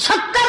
70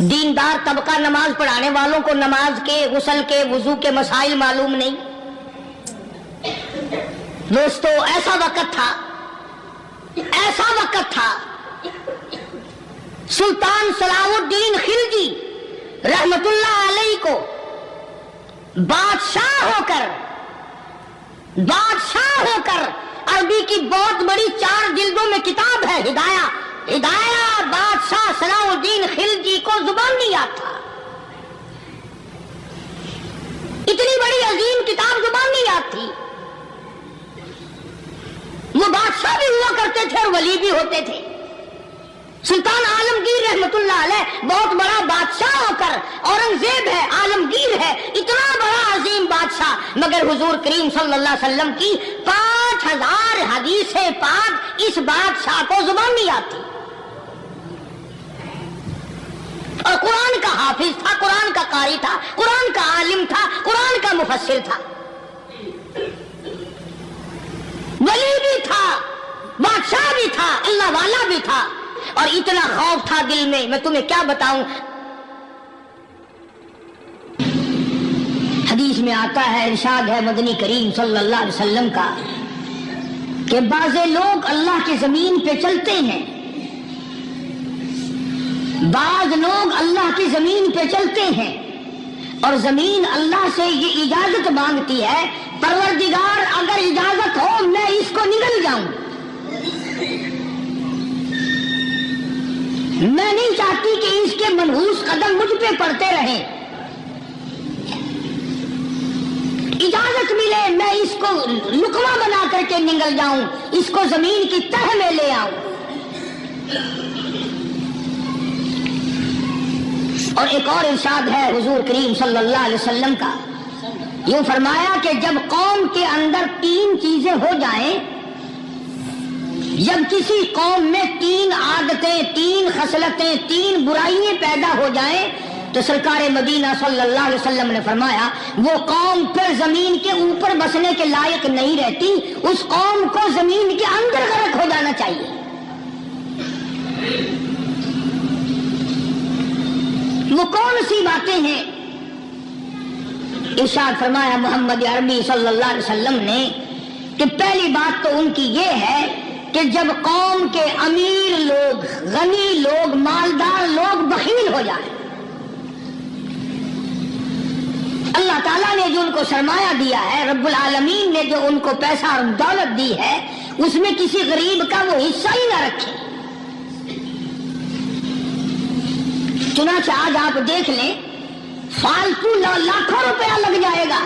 دیندار طبقہ نماز پڑھانے والوں کو نماز کے، غسل کے، وضو کے مسائل معلوم نہیں۔ دوستو ایسا وقت تھا سلطان صلاح الدین خلجی رحمت اللہ علیہ کو بادشاہ ہو کر عربی کی بہت بڑی 4 جلدوں میں کتاب ہے ہدایہ بادشاہ صلاح الدین خلجی کو زبان نہیں آتا، اتنی بڑی عظیم کتاب زبان نہیں آتی۔ وہ بادشاہ بھی ہوا کرتے تھے اور ولی بھی ہوتے تھے۔ سلطان عالمگیر رحمت اللہ علیہ بہت بڑا بادشاہ ہو کر، اورنگزیب ہے، عالمگیر ہے، اتنا بڑا عظیم بادشاہ، مگر حضور کریم صلی اللہ علیہ وسلم کی 5000 حدیث پاک اس بادشاہ کو زبان نہیں آتی، اور قرآن کا حافظ تھا، قرآن کا قاری تھا، قرآن کا عالم تھا، قرآن کا مفسر تھا، ولی بھی تھا، بادشاہ بھی تھا، اللہ والا بھی تھا، اور اتنا خوف تھا دل میں تمہیں کیا بتاؤں۔ حدیث میں آتا ہے، ارشاد ہے مدنی کریم صلی اللہ علیہ وسلم کا کہ بعض لوگ اللہ کی زمین پہ چلتے ہیں، بعض لوگ اللہ کی زمین پہ چلتے ہیں اور زمین اللہ سے یہ اجازت مانگتی ہے، پروردگار اگر اجازت ہو میں اس کو نگل جاؤں، میں نہیں چاہتی کہ اس کے منحوس قدم مجھ پہ پڑتے رہیں، اجازت ملے میں اس کو لقمہ بنا کر کے نگل جاؤں، اس کو زمین کی تہ میں لے آؤں۔ اور ایک اور ارشاد ہے حضور کریم صلی اللہ علیہ وسلم کا، یوں فرمایا کہ جب قوم کے اندر 3 چیزیں ہو جائیں، جب کسی قوم میں 3 عادتیں، 3 خصلتیں، 3 برائیاں پیدا ہو جائیں تو سرکار مدینہ صلی اللہ علیہ وسلم نے فرمایا وہ قوم پھر زمین کے اوپر بسنے کے لائق نہیں رہتی، اس قوم کو زمین کے اندر غرق ہو جانا چاہیے۔ وہ کون سی باتیں ہیں؟ ارشاد فرمایا محمد عربی صلی اللہ علیہ وسلم نے کہ پہلی بات تو ان کی یہ ہے کہ جب قوم کے امیر لوگ، غنی لوگ، مالدار لوگ بخیل ہو جائیں، اللہ تعالیٰ نے جو ان کو سرمایہ دیا ہے، رب العالمین نے جو ان کو پیسہ اور دولت دی ہے، اس میں کسی غریب کا وہ حصہ ہی نہ رکھے۔ چنانچہ آج آپ دیکھ لیں فالتو لاکھوں روپیہ لگ جائے گا،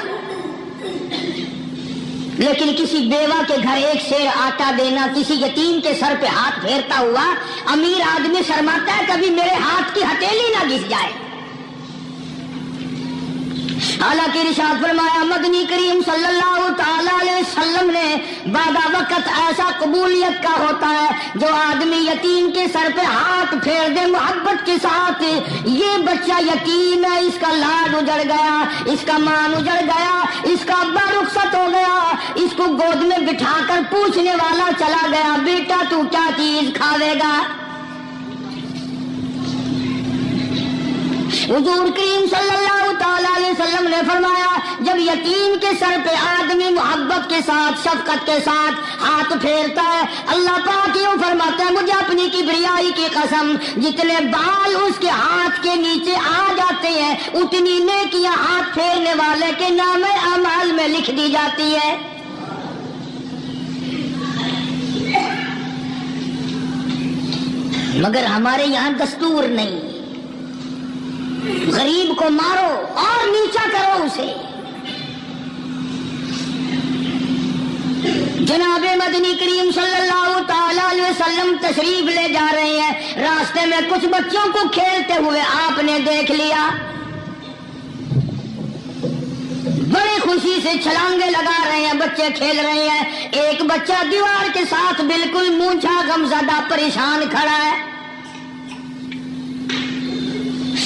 لیکن کسی بیوہ کے گھر 1 سیر آٹا دینا، کسی یتیم کے سر پہ ہاتھ پھیرتا ہوا امیر آدمی شرماتا ہے کبھی میرے ہاتھ کی ہتھیلی نہ گھس جائے۔ حالانکہ ارشاد فرمایا مدنی کریم صلی اللہ تعالی علیہ وسلم نے بعد وقت ایسا قبولیت کا ہوتا ہے جو آدمی یتیم کے سر پہ ہاتھ پھیر دے محبت کے ساتھ، یہ بچہ یتیم ہے، اس کا لاڈ اجڑ گیا، اس کا مان اجڑ گیا، اس کا ابا رخصت ہو گیا، اس کو گود میں بٹھا کر پوچھنے والا چلا گیا بیٹا تو کیا چیز کھاوے گا۔ حضور کریم صلی اللہ تعالی علیہ وسلم نے فرمایا جب یتیم کے سر پہ آدمی محبت کے ساتھ، شفقت کے ساتھ ہاتھ پھیرتا ہے، اللہ پاک یوں فرماتا ہے مجھے اپنی کبریائی کی قسم جتنے بال اس کے ہاتھ کے نیچے آ جاتے ہیں اتنی نیکیاں ہاتھ پھیرنے والے کے نام اعمال میں لکھ دی جاتی ہے۔ مگر ہمارے یہاں دستور نہیں، غریب کو مارو اور نیچا کرو اسے۔ جناب مدنی کریم صلی اللہ تعالی علیہ وسلم تشریف لے جا رہے ہیں، راستے میں کچھ بچوں کو کھیلتے ہوئے آپ نے دیکھ لیا، بڑی خوشی سے چھلانگے لگا رہے ہیں، بچے کھیل رہے ہیں، ایک بچہ دیوار کے ساتھ بالکل مونچھا غمزدہ پریشان کھڑا ہے۔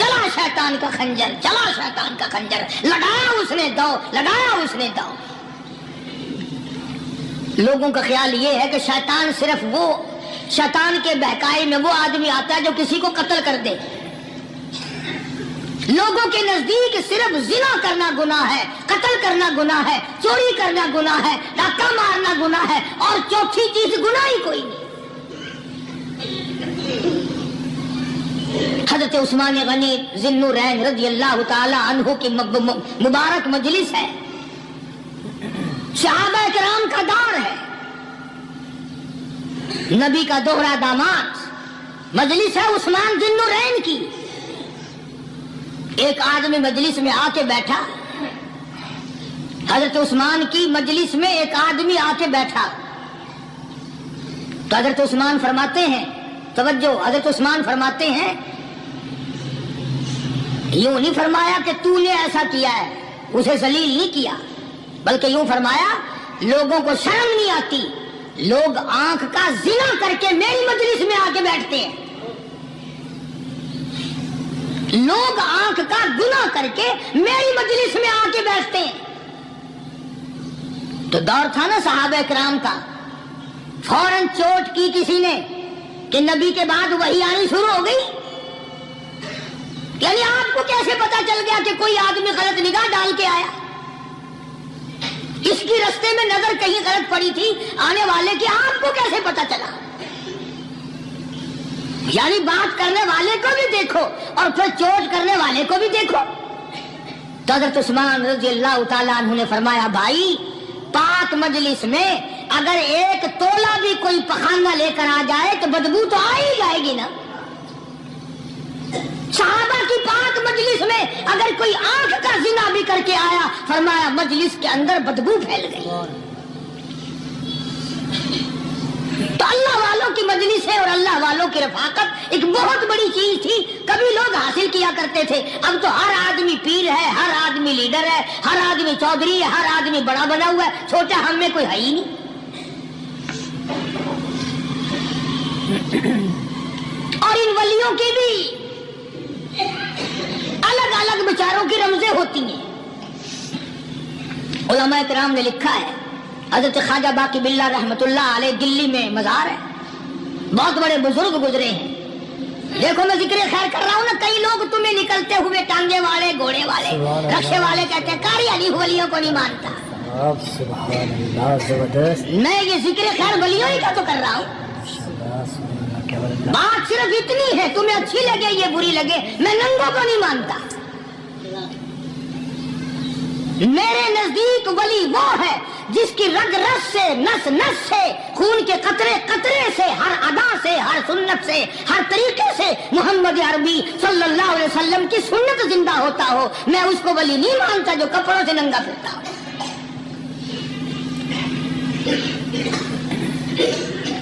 چلا شیطان کا خنجر، چلا شیطان کا خنجر، لگایا اس نے دو، لگایا اس نے دو۔ لوگوں کا خیال یہ ہے کہ شیطان صرف وہ، شیطان کے بہکائی میں وہ آدمی آتا ہے جو کسی کو قتل کر دے۔ لوگوں کے نزدیک صرف زنا کرنا گناہ ہے، قتل کرنا گناہ ہے، چوری کرنا گناہ ہے، ڈاکہ مارنا گناہ ہے، اور چوتھی چیز گناہ ہی کوئی نہیں۔ حضرت عثمان غنی ذی النورین رضی اللہ تعالی عنہ کی مبارک مجلس ہے، صحابہ کرام کا دور ہے، نبی کا دوہرا داماد، مجلس ہے عثمان ذی النورین کی۔ ایک آدمی مجلس میں آ کے بیٹھا، حضرت عثمان کی مجلس میں ایک آدمی آ کے بیٹھا تو حضرت عثمان فرماتے ہیں، توجہ، حضرت عثمان فرماتے ہیں، یوں نہیں فرمایا کہ تو نے ایسا کیا ہے، اسے ذلیل نہیں کیا، بلکہ یوں فرمایا لوگوں کو شرم نہیں آتی، لوگ آنکھ کا زنا کر کے میری مجلس میں آ کے بیٹھتے ہیں، لوگ آنکھ کا گناہ کر کے میری مجلس میں آ کے بیٹھتے ہیں۔ تو دور تھا نا صحابہ کرام کا، فوراً چوٹ کی کسی نے کہ نبی کے بعد وحی آنی شروع ہو گئی۔ یعنی آپ کو کیسے پتا چل گیا کہ کوئی آدمی غلط نگاہ ڈال کے آیا؟ اس کی رستے میں نظر کہیں غلط پڑی تھی آنے والے کی، آپ کو کیسے پتا چلا؟ یعنی بات کرنے والے کو بھی دیکھو اور پھر چوٹ کرنے والے کو بھی دیکھو۔ تو حضرت عثمان رضی اللہ تعالیٰ عنہ نے فرمایا، بھائی پاک مجلس میں اگر ایک تولا بھی کوئی پخانہ لے کر آ جائے تو بدبو تو آ ہی جائے گی نا۔ صحابہ کی پاک مجلس میں اگر کوئی آنکھ کا زنا بھی کر کے آیا، فرمایا مجلس کے اندر بدبو پھیل گئی۔ تو اللہ والوں کی مجلسیں اور اللہ والوں کی رفاقت ایک بہت بڑی چیز تھی، کبھی لوگ حاصل کیا کرتے تھے، اب تو ہر آدمی پیر ہے، ہر آدمی لیڈر ہے، ہر آدمی چودھری ہے، ہر آدمی بڑا بنا ہوا ہے، چھوٹا ہم میں کوئی ہے ہی نہیں۔ اور ان ولیوں کی بھی الگ الگ بیچاروں کی رمزیں ہوتی ہیں۔ علماء کرام نے لکھا ہے، حضرت خواجہ باقی باللہ رحمت اللہ علیہ دلی میں مزار ہے، بہت بڑے بزرگ گزرے ہیں۔ دیکھو میں ذکر خیر کر رہا ہوں نا، کئی لوگ تمہیں نکلتے ہوئے ٹانگے والے، گھوڑے والے، رکشے والے کہتے ہیں قاری علی ولیوں کو نہیں مانتا۔ میں یہ ذکر خیر ولیوں ہی کا تو کر رہا ہوں۔ بات صرف اتنی ہے، تمہیں اچھی لگے یہ بری لگے، میں ننگوں کو نہیں مانتا۔ میرے نزدیک ولی وہ ہے جس کی رگ رس سے، نس نس سے، خون کے قطرے قطرے سے، ہر ادا سے، ہر سنت سے، ہر طریقے سے محمد عربی صلی اللہ علیہ وسلم کی سنت زندہ ہوتا ہو۔ میں اس کو ولی نہیں مانتا جو کپڑوں سے ننگا پھرتا ہو۔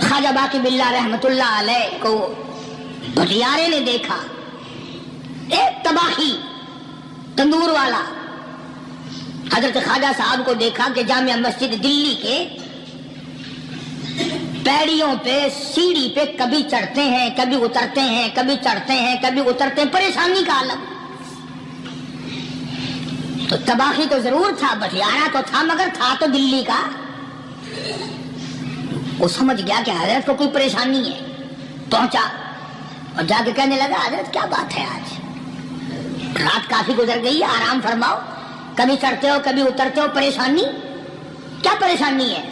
خواجہ باقی باللہ رحمت اللہ علیہ کو بھٹیارے نے دیکھا، ایک تباہی تندور والا، حضرت خواجہ صاحب کو دیکھا کہ جامع مسجد دلی کے پیڑیوں پہ، سیڑھی پہ کبھی چڑھتے ہیں، کبھی اترتے ہیں، کبھی چڑھتے ہیں، کبھی اترتے ہیں، پریشانی کا عالم۔ تو تباہی تو ضرور تھا، بٹیارہ تو تھا، مگر تھا تو دلی کا۔ وہ سمجھ گیا کہ حضرت کو کوئی پریشانی ہے، پہنچا اور جا کے کہنے لگا، حضرت کیا بات ہے، آج رات کافی گزر گئی ہے، آرام فرماؤ، کبھی چڑھتے ہو کبھی اترتے ہو، پریشانی کیا پریشانی ہے؟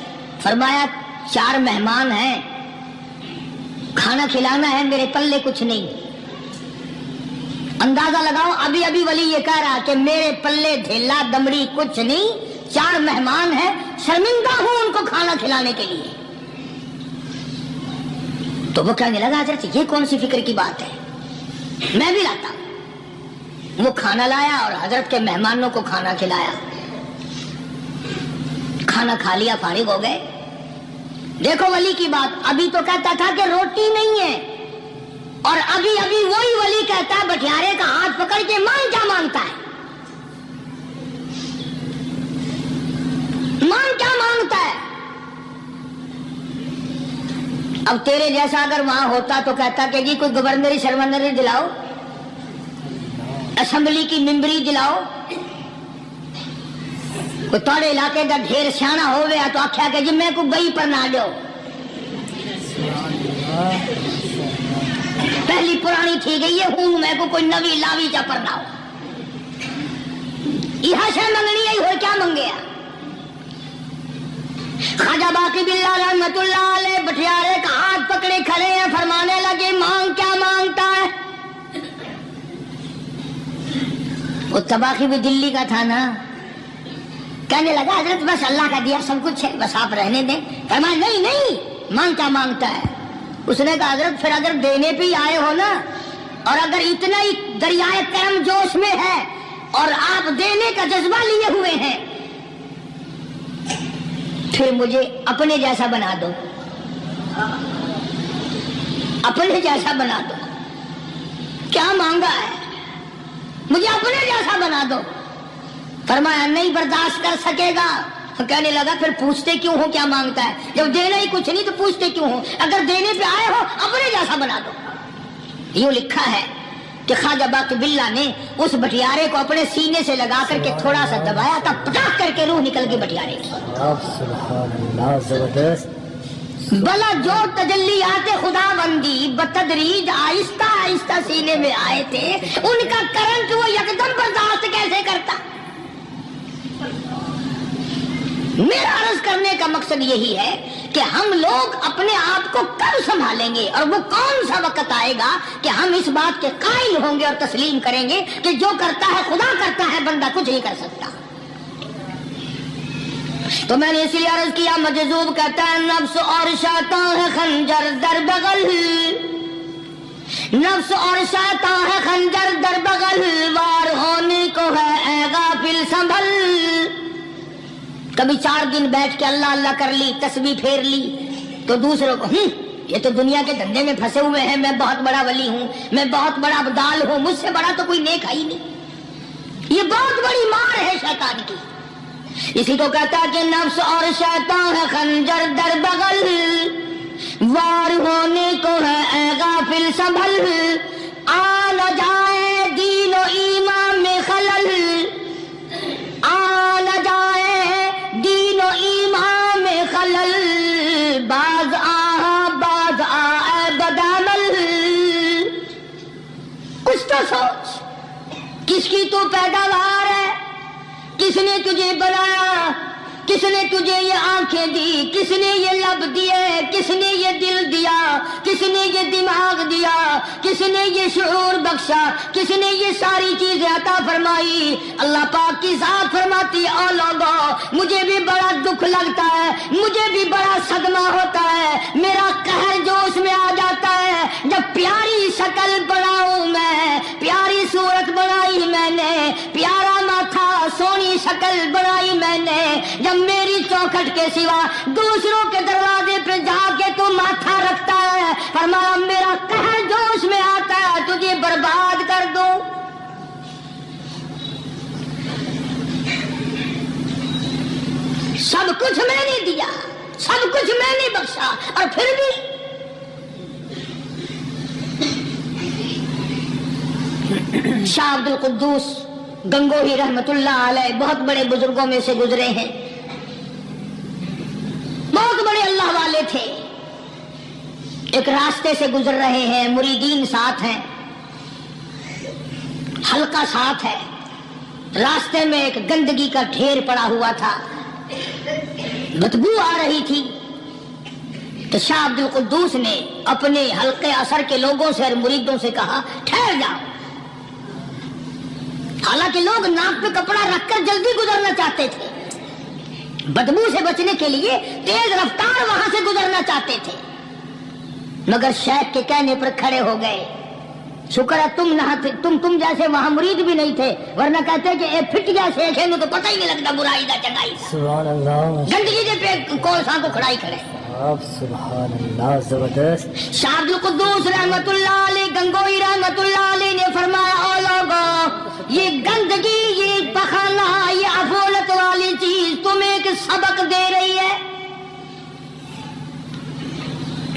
فرمایا 4 مہمان ہیں، کھانا کھلانا ہے، میرے پلے کچھ نہیں۔ اندازہ لگاؤ، ابھی ابھی ولی یہ کہہ رہا کہ میرے پلے ڈھیلا دمڑی کچھ نہیں، 4 مہمان ہیں، شرمندہ ہوں ان کو کھانا کھلانے کے لیے۔ تو وہ کہنے لگا، حضرت یہ کون سی فکر کی بات ہے، میں بھی لاتا ہوں۔ وہ کھانا لایا اور حضرت کے مہمانوں کو کھانا کھلایا، کھانا کھا لیا، فارغ ہو گئے۔ دیکھو ولی کی بات، ابھی تو کہتا تھا کہ روٹی نہیں ہے، اور ابھی ابھی وہی ولی کہتا ہے بٹیارے کا ہاتھ پکڑ کے مان کیا مانگتا ہے، مان کیا مانگتا ہے۔ اب تیرے جیسا اگر وہاں ہوتا تو کہتا کہ جی کوئی گورنری سرمنری دلاؤ، اسمبلی کی ممبری دلاؤ کوئی تھوڑے علاقے کا ڈھیر سیاح ہو گیا تو آخیا کہ جی میں کو گئی پر نہ دو پہلی پرانی تھی گئی ہے ہوں میں کو کوئی نوی لاوی چا پر نہ ہو یہ شے منگنی ہے ہو کیا منگیا خواجہ باقی باللہ رحمت اللہ علیہ بٹیارے کا ہاتھ پکڑے کھڑے ہیں فرمانے لگے مانگ کیا مانگتا ہے وہ تباخی بھی دلی کا تھا نا کہنے لگا حضرت بس اللہ کا دیا سب کچھ ہے بس آپ رہنے دیں فرمایا نہیں نہیں مانگ کیا مانگتا ہے اس نے کہا حضرت پھر اگر دینے پہ ہی آئے ہو نا اور اگر اتنا ہی دریائے کرم جوش میں ہے اور آپ دینے کا جذبہ لیے ہوئے ہیں پھر مجھے اپنے جیسا بنا دو اپنے جیسا بنا دو کیا مانگا ہے مجھے اپنے جیسا بنا دو فرمایا نہیں برداشت کر سکے گا کہنے لگا پھر پوچھتے کیوں ہو کیا مانگتا ہے جب دینا ہی کچھ نہیں تو پوچھتے کیوں ہو اگر دینے پہ آئے ہو اپنے جیسا بنا دو یوں لکھا ہے کہ خواجہ باقی باللہ نے اس بٹیارے کو اپنے سینے سے لگا کر کے تھوڑا سا دبایا تھا پٹاخ کر کے روح نکل گئی بٹیارے کی سبحان اللہ زبردست بلا جو تجلیات خدا بندی بتدریج آہستہ آہستہ سینے میں آئے تھے ان کا کرنٹ وہ یکدم برداشت کیسے کرتا میرا عرض کرنے کا مقصد یہی ہے کہ ہم لوگ اپنے آپ کو کب سنبھالیں گے اور وہ کون سا وقت آئے گا کہ ہم اس بات کے قائل ہوں گے اور تسلیم کریں گے کہ جو کرتا ہے خدا کرتا ہے بندہ کچھ نہیں کر سکتا تو میں نے اس لیے عرض کیا مجذوب کہتا ہے نفس اور شیطان ہے خنجر در بغل نفس اور شیطان ہے خنجر در بغل وار ہونے کو ہے اے غافل سنبھل کبھی 4 دن بیٹھ کے اللہ اللہ کر لی تسبیح پھیر لی تو دوسروں کو یہ تو دنیا کے دھندے میں پھنسے ہوئے ہیں میں بہت بڑا ولی ہوں میں بہت بڑا ابدال ہوں مجھ سے بڑا تو کوئی نیک ہے ہی نہیں یہ بہت بڑی مار ہے شیطان کی اسی کو کہتا کہ نفس اور شیطان ہے خنجر در بغل وار ہونے کو ہے اے غافل سنبھل آ نہ جائے دین و ایمان میں خلل آ نہ جائے دین و ایمان میں خلل باز آئے بدعمل کچھ تو سوچ کس کی تو پیداوار ہے کس نے تجھے بنایا کس نے تجھے یہ آنکھیں دی کس نے یہ لب دیے کس نے یہ دل دیا کس نے یہ دماغ دیا کس نے یہ شعور بخشا کس نے یہ ساری چیزیں عطا فرمائی اللہ پاک کی ذات فرماتی ہے او لوگو مجھے بھی بڑا دکھ لگتا ہے مجھے بھی بڑا صدمہ ہوتا ہے میرا قہر جوش میں آ جاتا ہے جب پیاری شکل بناؤں میں پیاری صورت بنائی میں نے پیارا ماتھا سونی شکل بنائی میں نے جب میری چوکھٹ کے سوا دوسروں کے دروازے پہ جا کے تو ماتھا رکھتا ہے فرمایا میرا قہر جوش میں آتا ہے تجھے برباد کر دوں سب کچھ میں نے دیا سب کچھ میں نے بخشا اور پھر بھی شاہ عبد القدوس گنگوہی رحمت اللہ علیہ بہت بڑے بزرگوں میں سے گزرے ہیں بہت بڑے اللہ والے تھے ایک راستے سے گزر رہے ہیں مریدین ساتھ ہیں حلقہ ساتھ ہے راستے میں ایک گندگی کا ڈھیر پڑا ہوا تھا بدبو آ رہی تھی تو شاہ عبد القدوس نے اپنے حلقے اثر کے لوگوں سے اور مریدوں سے کہا ٹھہر جاؤ حالانکہ لوگ ناک پہ کپڑا رکھ کر جلدی گزرنا چاہتے تھے بدبو سے بچنے کے لیے تیز رفتار وہاں سے گزرنا چاہتے تھے مگر شیخ کے کہنے پر کھڑے ہو گئے شکر ہے تم نہ تم جیسے وہاں مرید بھی نہیں تھے ورنہ کہتے کہ اے پھٹ گیا شیخ ہے تو پتہ ہی نہیں لگتا برائی دا چنگائی سبحان اللہ گندگی دے پہ کولساں کو کھڑائی کھڑے سبحان اللہ زبردست شاہ عبد القدوس رحمت اللہ علیہ گنگوئی رحمت اللہ علیہ نے فرمایا او لوگو یہ گندگی یہ پخانہ یہ افولت والی چیز تمہیں ایک سبق دے رہی ہے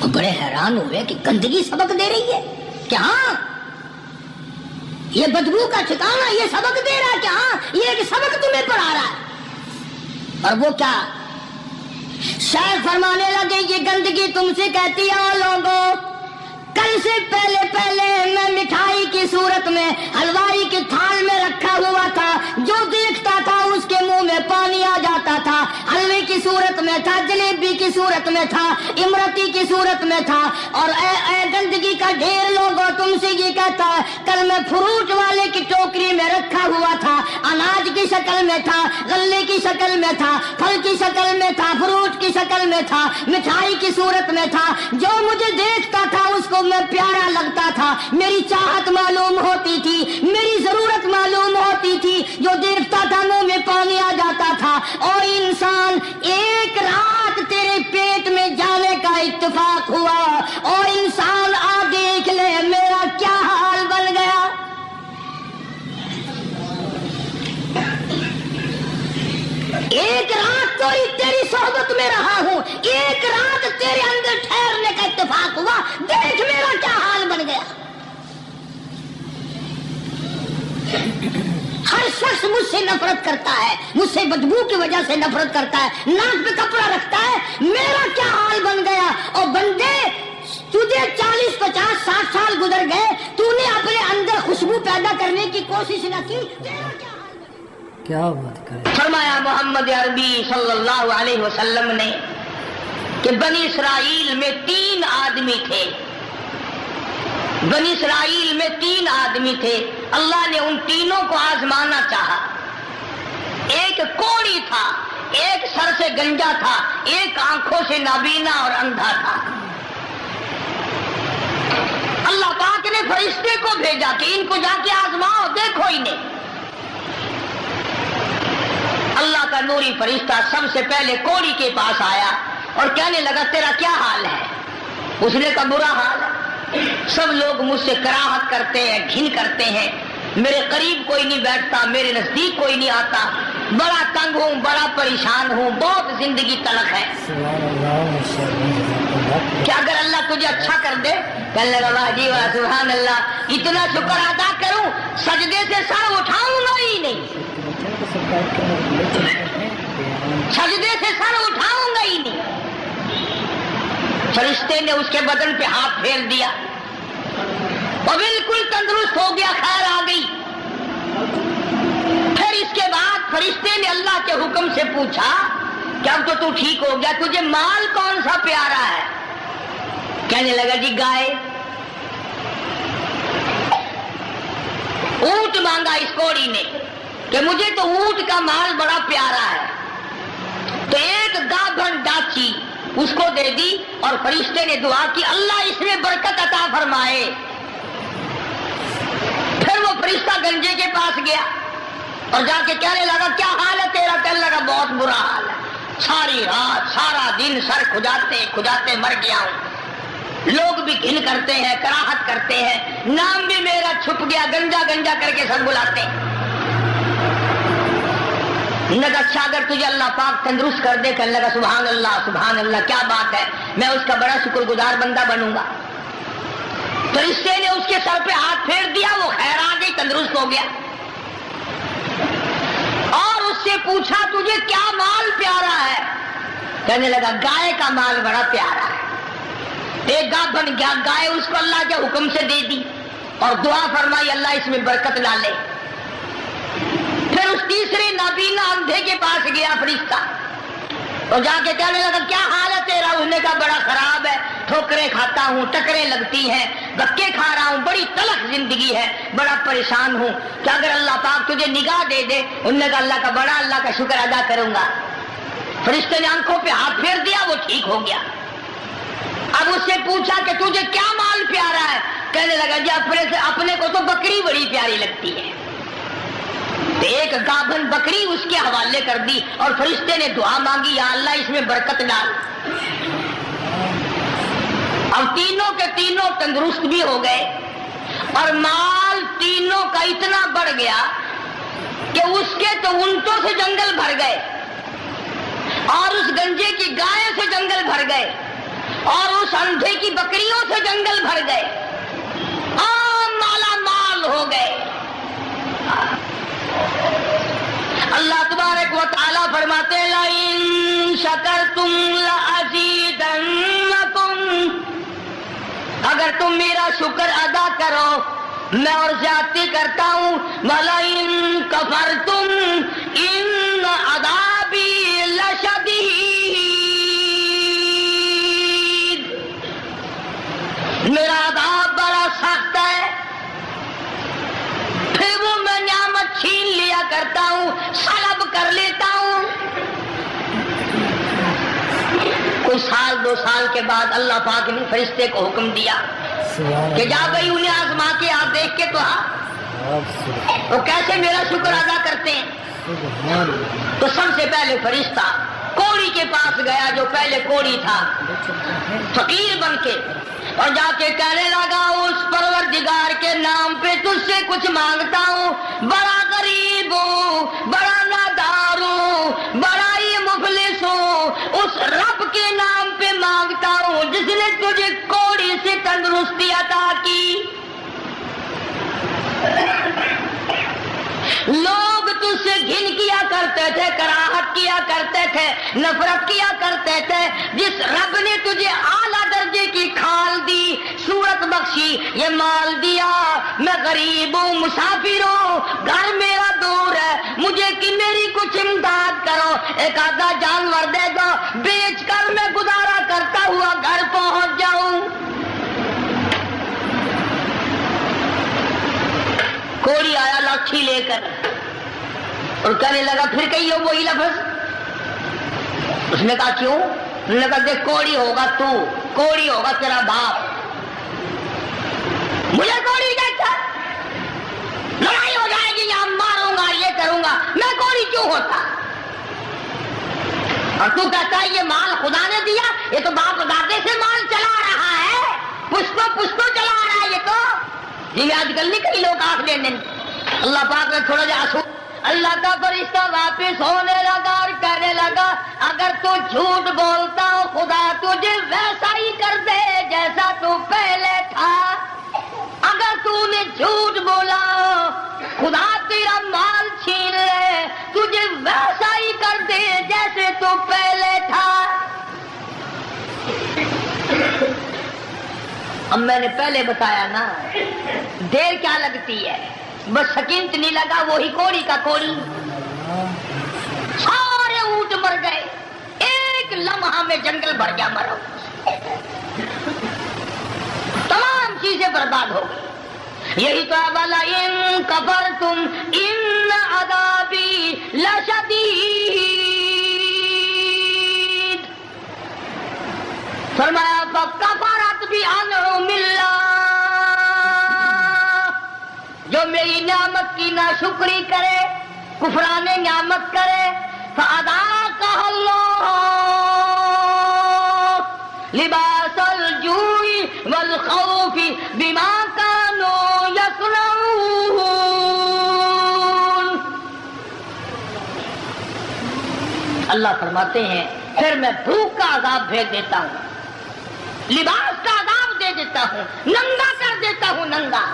وہ بڑے حیران ہوئے کہ گندگی سبق دے رہی ہے کہ ہاں یہ بدبو کا ٹھکانا یہ سبق دے رہا ہے کہ ہاں یہ ایک سبق تمہیں پڑھا رہا ہے. اور وہ کیا؟ شاید فرمانے لگے یہ گندگی تم سے کہتی ہے لوگوں، کل سے پہلے میں مٹھائی کی صورت میں حلوائی کے تھال میں رکھا ہوا تھا، جو دیکھتا تھا اس کے منہ میں پانی آ جاتا تھا. حلوے کی صورت میں تھا، جلیبی کی صورت میں تھا، امرتی کی صورت میں تھا. اور اے گندگی کا ڈھیر لوگوں تم سے یہ کہتا ہے کل میں فروٹ والے کی ٹوکری میں رکھا ہوا تھا، اناج کی شکل میں تھا، غلے کی شکل میں تھا، پھل کی شکل میں تھا، فروٹ کی شکل میں تھا، مٹھائی کی صورت میں تھا. جو مجھے دیکھتا تھا اس کو میں پیارا لگتا تھا، میری چاہت معلوم ہوتی تھی، میری ضرورت معلوم ہوتی تھی. جو دیکھتا تھا منہ میں پانی آ جاتا تھا. اور انسان ایک رات تیرے پیٹ میں جانے کا اتفاق ہوا، اور انسان آ دیکھ لے میرا کیا حال بن گیا. ایک رات تیری صحبت میں رہا ہوں، ایک رات تیرے اندر ٹھہرنے کا اتفاق ہوا، دیکھ میرا کیا حال بن گیا. ہر شخص مجھ سے نفرت کرتا ہے، مجھ سے بدبو کی وجہ سے نفرت کرتا ہے، ناک پہ کپڑا رکھتا ہے، میرا کیا حال بن گیا. اور بندے تجھے 40 50 60 سال گزر گئے، تو نے اپنے اندر خوشبو پیدا کرنے کی کوشش نہ کی، تیرا کیا حال بن گیا. کیا بات کرے. فرمایا محمد عربی صلی اللہ علیہ وسلم نے کہ بنی اسرائیل میں 3 آدمی تھے، بنی اسرائیل میں 3 آدمی تھے. اللہ نے ان تینوں کو آزمانا چاہا. ایک کوڑی تھا، ایک سر سے گنجا تھا، ایک آنکھوں سے نابینا اور اندھا تھا. اللہ پاک نے فرشتے کو بھیجا کہ ان کو جا کے آزماؤ، دیکھو انہیں. اللہ کا نوری فرشتہ سب سے پہلے کوڑی کے پاس آیا اور کہنے لگا تیرا کیا حال ہے؟ اس نے کہا برا حال ہے، سب لوگ مجھ سے کراہت کرتے ہیں، گھن کرتے ہیں، میرے قریب کوئی نہیں بیٹھتا، میرے نزدیک کوئی نہیں آتا، بڑا تنگ ہوں، بڑا پریشان ہوں، بہت زندگی تلخ ہے. کیا اگر اللہ تجھے اچھا کر دے؟ کہنے لگا واہ جی واہ سبحان اللہ، اتنا شکر ادا کروں سجدے سے سر اٹھاؤں گا ہی نہیں، سجدے سے سر اٹھاؤں گا ہی نہیں. فرشتے نے اس کے بدن پہ ہاتھ پھیر دیا اور بالکل تندرست ہو گیا، خیر آ گئی. پھر اس کے بعد فرشتے نے اللہ کے حکم سے پوچھا کہ اب تو ٹھیک ہو گیا، تجھے مال کون سا پیارا ہے؟ کہنے لگا جی گائے. اونٹ مانگا اس کوڑی نے کہ مجھے تو اونٹ کا مال بڑا پیارا ہے. تو ایک گابھن ڈاچی اس کو دے دی اور فرشتے نے دعا کی اللہ اس میں برکت عطا فرمائے. پھر وہ فرشتہ گنجے کے پاس گیا اور جا کے کہنے لگا کیا حال ہے تیرا؟ کہنے لگا بہت برا حال ہے، ساری رات سارا دن سر کھجاتے کھجاتے مر گیا ہوں، لوگ بھی گھن کرتے ہیں، کراہت کرتے ہیں، نام بھی میرا چھپ گیا، گنجا گنجا کر کے سب بلاتے ہیں. اچھا اگر تجھے اللہ پاک تندرست کر دے، کہنے لگا سبحان اللہ کیا بات ہے، میں اس کا بڑا شکر گزار بندہ بنوں گا. فرشتے نے اس کے سر پہ ہاتھ پھیر دیا، وہ خیر آ گئی، تندرست ہو گیا. اور اس سے پوچھا تجھے کیا مال پیارا ہے؟ کہنے لگا گائے کا مال بڑا پیارا ہے. ایک گاہ بن گیا، گائے اس کو اللہ کے حکم سے دے دی اور دعا فرمائی اللہ اس میں برکت ڈالے. پھر اس تیسرے نابینا اندھے کے پاس گیا فرشتہ اور جا کے کہنے لگا کیا حال ہے تیرا؟ اس نے کہا بڑا خراب ہے، ٹھوکریں کھاتا ہوں، ٹکریں لگتی ہیں، دھکے کھا رہا ہوں، بڑی تلخ زندگی ہے، بڑا پریشان ہوں، کیا اگر اللہ پاک تجھے نگاہ دے دے؟ انہوں نے کہا اللہ کا شکر ادا کروں گا. فرشتے نے آنکھوں پہ ہاتھ پھیر دیا، وہ ٹھیک ہو گیا. اب اس سے پوچھا کہ تجھے کیا مال پیارا ہے؟ کہنے لگا جی اپنے کو تو بکری بڑی پیاری لگتی ہے. ایک گابھن بکری اس کے حوالے کر دی اور فرشتے نے دعا مانگی یا اللہ اس میں برکت ڈال. اب تینوں کے تینوں تندرست بھی ہو گئے اور مال تینوں کا اتنا بڑھ گیا کہ اس کے تو اونٹوں سے جنگل بھر گئے اور اس گنجے کی گائے سے جنگل بھر گئے اور اس اندھے کی بکریوں سے جنگل بھر گئے، مالا مال ہو گئے. اللہ تبارک و تعالیٰ فرماتے ہیں لَئِن شَكَرْتُمْ لَأَزِيدَنَّكُمْ، اگر تم میرا شکر ادا کرو میں اور زیادتی کرتا ہوں، وَلَئِن كَفَرْتُمْ إِنَّ عَذَابِي لَشَدِيدٌ، میرا عذاب بڑا سخت ہے۔ پھر وہ میں نعمت چھین لیا کرتا ہوں، سلب کر لیتا ہوں۔ کوئی سال 2 سال کے بعد اللہ پاک نے فرشتے کو حکم دیا کہ جا بھائی انہیں آزما کے آپ دیکھ کے تو وہ کیسے میرا شکر ادا کرتے ہیں۔ تو سب سے پہلے فرشتہ کوڑی کے پاس گیا جو پہلے کوڑی تھا، فقیر بن کے، اور جا کے کہنے لگا اس پروردگار کے نام پہ تجھ سے کچھ مانگتا ہوں، بڑا غریب ہوں، بڑا نادار ہوں، بڑا ہی مفلس ہوں، اس رب کے نام پہ مانگتا ہوں جس نے تجھے کوڑی سے تندرستی عطا کی۔ لوگ تجھ سے گھن کیا کرتے تھے، کراہت کیا کرتے تھے، نفرت کیا کرتے تھے، جس رب نے تجھے اعلیٰ درجے کی کھال دی، صورت بخشی، یہ مال دیا، میں غریب ہوں، مسافر ہوں، گھر میرا دور ہے، مجھے کہ میری کچھ امداد کرو، ایک آدھا جانور دے دو، بیچ کر میں گزارا کرتا ہوا گھر پہنچ جاؤں۔ کوڑی آیا لاٹھی لے کر اور کہنے لگا پھر کہیے وہی لفظ۔ اس نے کہا کیوں؟ اس نے کہا دیکھ کوڑی ہوگا تو، کوڑی ہوگا تیرا باپ، مجھے کوڑی دیکھا لڑائی ہو جائے گی، یہاں ماروں گا، یہ کروں گا، میں کوڑی کیوں ہوتا؟ اور تو کہتا ہے یہ مال خدا نے دیا، یہ تو باپ دادے سے مال چلا رہا ہے، پشتو چلا رہا ہے یہ تو۔ جی آج کل نہیں کئی لوگ آنکھ لینے، اللہ پاک نے تھوڑا جا آنسو۔ اللہ کا فرشتہ واپس ہونے لگا اور کہنے لگا اگر تو جھوٹ بولتا ہو خدا تجھے ویسا ہی کر دے جیسا تو پہلے تھا۔ اگر تو نے جھوٹ بولا خدا تیرا مال چھین لے، تجھے ویسا ہی کر دے جیسے تو پہلے تھا۔ اب میں نے پہلے بتایا نا، دیر کیا لگتی ہے، بس سکینت نہیں لگا، وہی کوڑی کا کوڑی، سارے اونٹ مر گئے، ایک لمحہ میں جنگل بھر گیا مرا، تمام چیزیں برباد ہو گئی۔ یہی تو وَلَئِن كَفَرْتُمْ إِنَّ عَذَابِي لَشَدِيدٌ، فرمایا فَكَفَرَتْ بِأَنْعُمِ اللَّهِ، جو میری نعمت کی ناشکری کرے، کفران نعمت کرے، فَأَذَاقَهَا اللَّهُ لِبَاسَ الْجُوعِ وَالْخَوْفِ بِمَا كَانُوا يَصْنَعُونَ۔ اللہ فرماتے ہیں پھر میں بھوک کا عذاب بھیج دیتا ہوں، لباس کا عذاب دے دیتا ہوں، ننگا کر دیتا ہوں، ننگا۔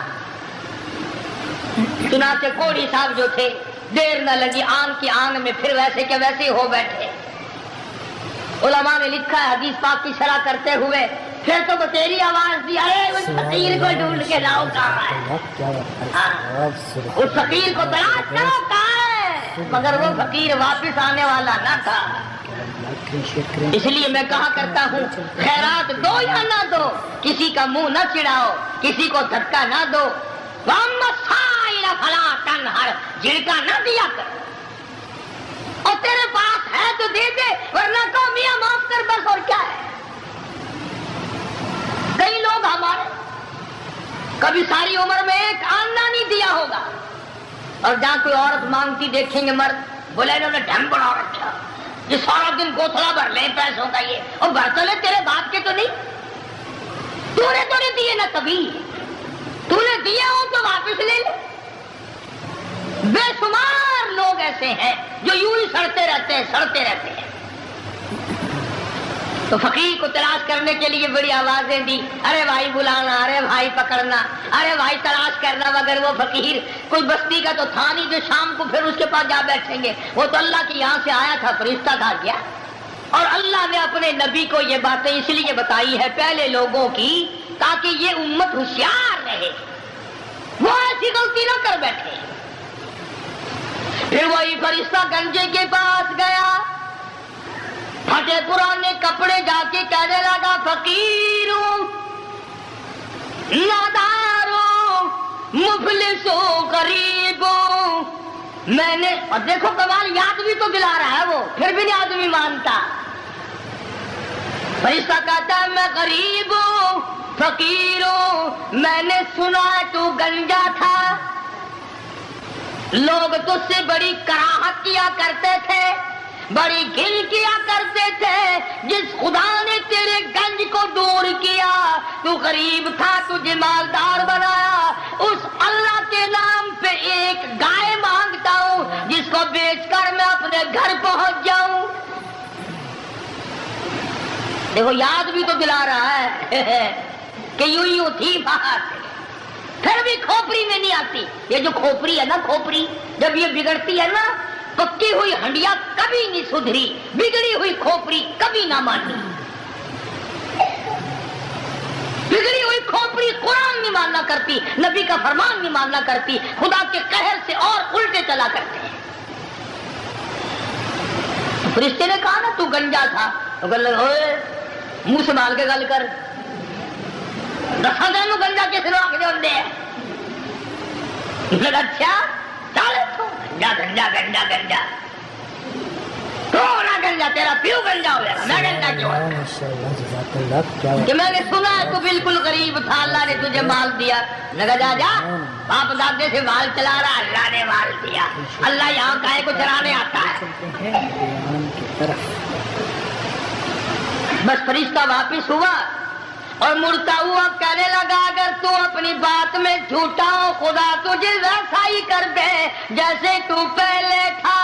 چنانچہ کوڑی صاحب جو تھے دیر نہ لگی، آن کی آن میں پھر ویسے کے ویسے ہو بیٹھے۔ علماء نے لکھا ہے حدیث پاک کی شرح کرتے ہوئے پھر تو بتیری آواز دی ارے اس فقیر کو ڈھونڈ کے لاؤ کہاں ہے، اس فقیر کو تلاش کرو کہاں ہے، مگر وہ فقیر واپس آنے والا نہ تھا۔ اس لیے میں کہا کرتا ہوں خیرات دو یا نہ دو، کسی کا منہ نہ چڑھاؤ، کسی کو دھکا نہ دو، وَأَمَّا السَّائِلَ فَلَا تَنْهَرْ، جھڑکا نہ دیا کر، اور تیرے پاس ہے تو دے دے، ورنہ تو میاں معاف کر بس، اور کیا ہے۔ کئی لوگ ہمارے کبھی ساری عمر میں ایک آنا نہیں دیا ہوگا، اور جہاں کوئی عورت مانگتی دیکھیں گے مرد بولے انہوں نے ڈھنگ بڑھا رکھا، یہ سارا دن گوتھلا بھر لیں پیسوں کا، یہ اور برتن تیرے باپ کے تو نہیں، تو نے دیے نہ کبھی، تو نے دیے ہو تو واپس لے لے۔ بے شمار لوگ ایسے ہیں جو یوں ہی سڑتے رہتے ہیں۔ تو فقیر کو تلاش کرنے کے لیے بڑی آوازیں دی، ارے بھائی بلانا، ارے بھائی پکڑنا، ارے بھائی تلاش کرنا، مگر وہ فقیر کوئی بستی کا تو تھا نہیں جو شام کو پھر اس کے پاس جا بیٹھیں گے، وہ تو اللہ کے یہاں سے آیا تھا، فرشتہ تھا کیا؟ اور اللہ نے اپنے نبی کو یہ باتیں اس لیے بتائی ہے پہلے لوگوں کی، تاکہ یہ امت ہوشیار رہے، وہ ایسی غلطی نہ کر بیٹھے۔ پھر وہی فرشتہ گنجے کے پاس گیا، پھٹے پرانے کپڑے جا کے کہنے لگا، فقیروں، ناداروں، مفلسوں، غریبوں، میں نے، اور دیکھو کمال، یاد بھی تو دلا رہا ہے وہ، پھر بھی نہیں آدمی مانتا۔ فرشتہ کہتا ہے میں غریب ہوں، فقیر ہوں، میں نے سنا تو گنجا تھا، لوگ تجھ سے بڑی کراہت کیا کرتے تھے، بڑی گھل کیا کرتے تھے، جس خدا نے تیرے گنج کو دور کیا، تو غریب تھا، تجھے مالدار بنایا، اس اللہ کے نام پہ ایک گائے مانگتا ہوں جس کو بیچ کر میں اپنے گھر پہنچ جاؤں۔ دیکھو یاد بھی تو دلا رہا ہے کہ یوں تھی بات، پھر بھی کھوپڑی میں نہیں آتی۔ یہ جو کھوپڑی ہے نا، کھوپڑی جب یہ بگڑتی ہے نا، پکی ہوئی ہنڈیا کبھی نہیں سدھری، بگڑی ہوئی کھوپڑی کبھی نہ مانی۔ بگڑی ہوئی کھوپڑی قرآن نہیں ماننا کرتی، نبی کا فرمان نہیں ماننا کرتی، خدا کے قہر سے اور الٹے چلا کرتے ہیں۔ فرشتے نے کہا نا تو گنجا تھا، تو گل ہوئے منہ سنبھال کے گل کر، دساں دن گنجا کس نے آخر ہوندے ہیں؟ اچھا چل گنجا گنجا گنجا گنجا، تو نہ گنجا، تیرا پیو گنجا ہو جائے گا، میں گنجا کیوں کہ میں نے سنا ہے تو بالکل غریب تھا، اللہ نے تجھے مال دیا۔ لگا جا جا، باپ دادے سے مال چلا رہا، اللہ نے مال دیا، اللہ یہاں گائے کو چرانے آتا ہے۔ بس فرشتہ واپس ہوا اور مڑتا ہوا کہنے لگا، اگر تو اپنی بات میں جھوٹا ہو، خدا تجھے ویسا ہی کر دے جیسے تو پہلے تھا۔